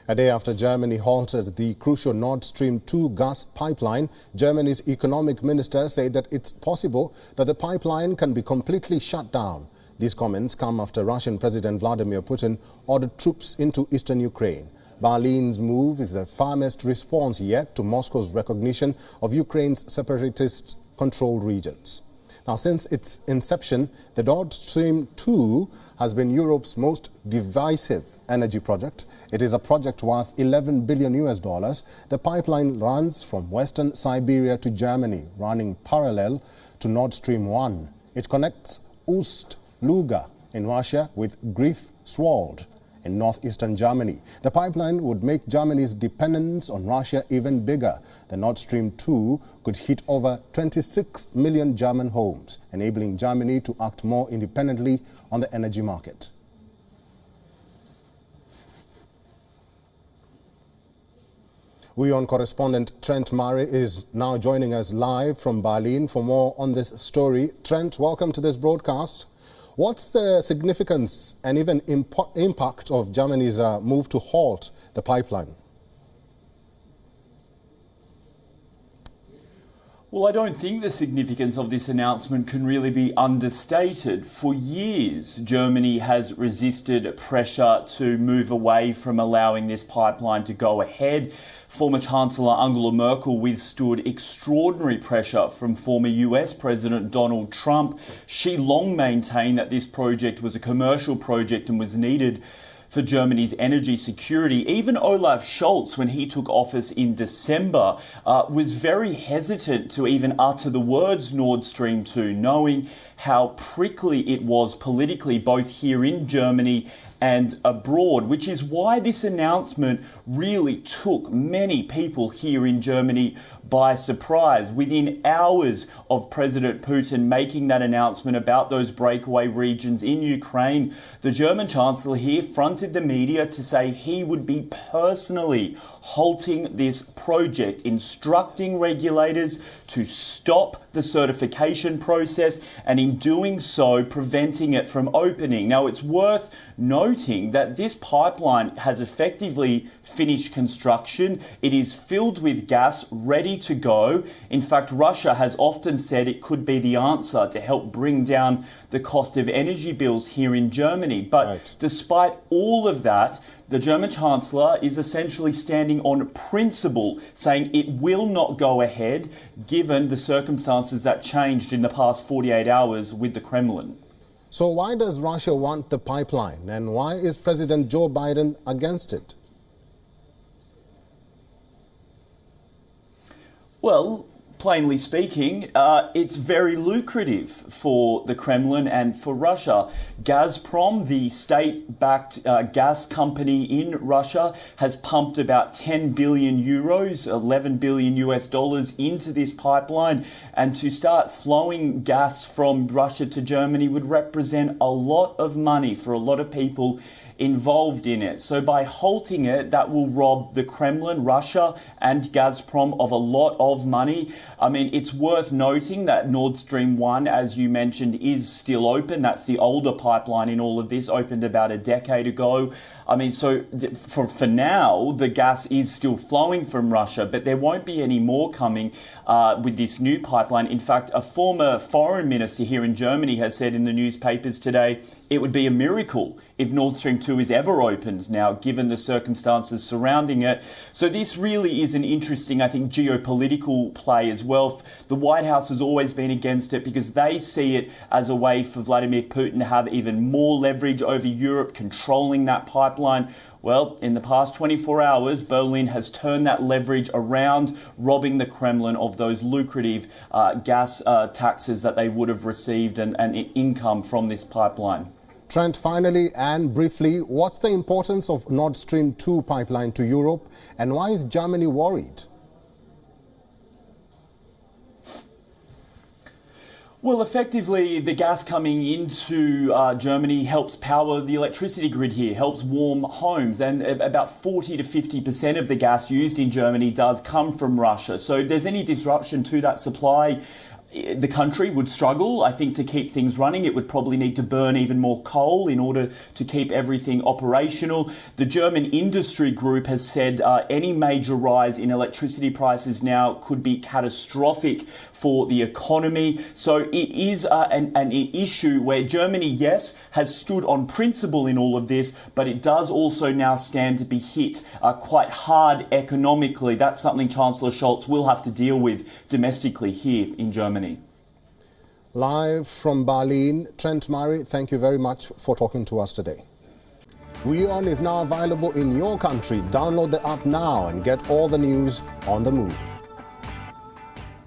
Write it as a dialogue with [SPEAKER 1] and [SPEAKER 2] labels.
[SPEAKER 1] A day after Germany halted the crucial Nord Stream 2 gas pipeline, Germany's economic minister said that it's possible that the pipeline can be completely shut down. These comments come after Russian President Vladimir Putin ordered troops into eastern Ukraine. Berlin's move is the firmest response yet to Moscow's recognition of Ukraine's separatist-controlled regions. Now, since its inception, the Nord Stream 2 has been Europe's most divisive energy project. It is a project worth $11 billion. The pipeline runs from western Siberia to Germany, running parallel to Nord Stream 1. It connects Ust-Luga in Russia with Greifswald in northeastern Germany. The pipeline would make Germany's dependence on Russia even bigger. The Nord Stream 2 could hit over 26 million German homes, enabling Germany to act more independently on the energy market. WION correspondent Trent Murray is now joining us live from Berlin for more on this story. Trent, welcome to this broadcast. What's the significance and even impact of Germany's move to halt the pipeline?
[SPEAKER 2] Well, I don't think the significance of this announcement can really be understated. For years, Germany has resisted pressure to move away from allowing this pipeline to go ahead. Former Chancellor Angela Merkel withstood extraordinary pressure from former US President Donald Trump. She long maintained that this project was a commercial project and was needed for Germany's energy security. Even Olaf Scholz, when he took office in December, was very hesitant to even utter the words Nord Stream 2, knowing how prickly it was politically, both here in Germany and abroad, which is why this announcement really took many people here in Germany by surprise. Within hours of President Putin making that announcement about those breakaway regions in Ukraine, the German Chancellor here fronted the media to say he would be personally halting this project, instructing regulators to stop the certification process, and in doing so, preventing it from opening. Now, it's worth noting that this pipeline has effectively finished construction. It is filled with gas, ready to go. In fact, Russia has often said it could be the answer to help bring down the cost of energy bills here in Germany. But despite all of that, the German Chancellor is essentially standing on principle, saying it will not go ahead given the circumstances that changed in the past 48 hours with the Kremlin.
[SPEAKER 1] So why does Russia want the pipeline, and why is President Joe Biden against it? Well, plainly speaking, it's very lucrative for the Kremlin and for Russia. Gazprom, the state-backed gas company in Russia, has pumped about 10 billion euros, $11 billion into this pipeline. And to start flowing gas from Russia to Germany would represent a lot of money for a lot of people involved in it. So by halting it, that will rob the Kremlin, Russia and Gazprom of a lot of money. I mean, it's worth noting that Nord Stream 1, as you mentioned, is still open. That's the older pipeline in all of this, opened about a decade ago. I mean, so for now, the gas is still flowing from Russia, but there won't be any more coming with this new pipeline. In fact, a former foreign minister here in Germany has said in the newspapers today it would be a miracle if Nord Stream 2 is ever opened now, given the circumstances surrounding it. So this really is an interesting, I think, geopolitical play as well. The White House has always been against it because they see it as a way for Vladimir Putin to have even more leverage over Europe, controlling that pipeline. Well, in the past 24 hours, Berlin has turned that leverage around, robbing the Kremlin of those lucrative gas taxes that they would have received and income from this pipeline. Trent, finally and briefly, what's the importance of Nord Stream 2 pipeline to Europe, and why is Germany worried?
[SPEAKER 2] Well, effectively, the gas coming into Germany helps power the electricity grid here, helps warm homes, and about 40 to 50% of the gas used in Germany does come from Russia. So if there's any disruption to that supply,
[SPEAKER 1] the country would struggle, I think, to keep things running. It would probably need to burn even more coal in order to keep everything operational. The German industry group has said any major rise in electricity prices now could be catastrophic for the economy. So it is an issue where Germany, yes, has stood on principle in all of this, but it does also now stand to be hit quite hard economically. That's something Chancellor Scholz will have to deal with domestically here in Germany.
[SPEAKER 3] Live from Berlin, Trent Murray, thank you very much for talking to us today. WION is now available in your country. Download the app now and get all the news on the move.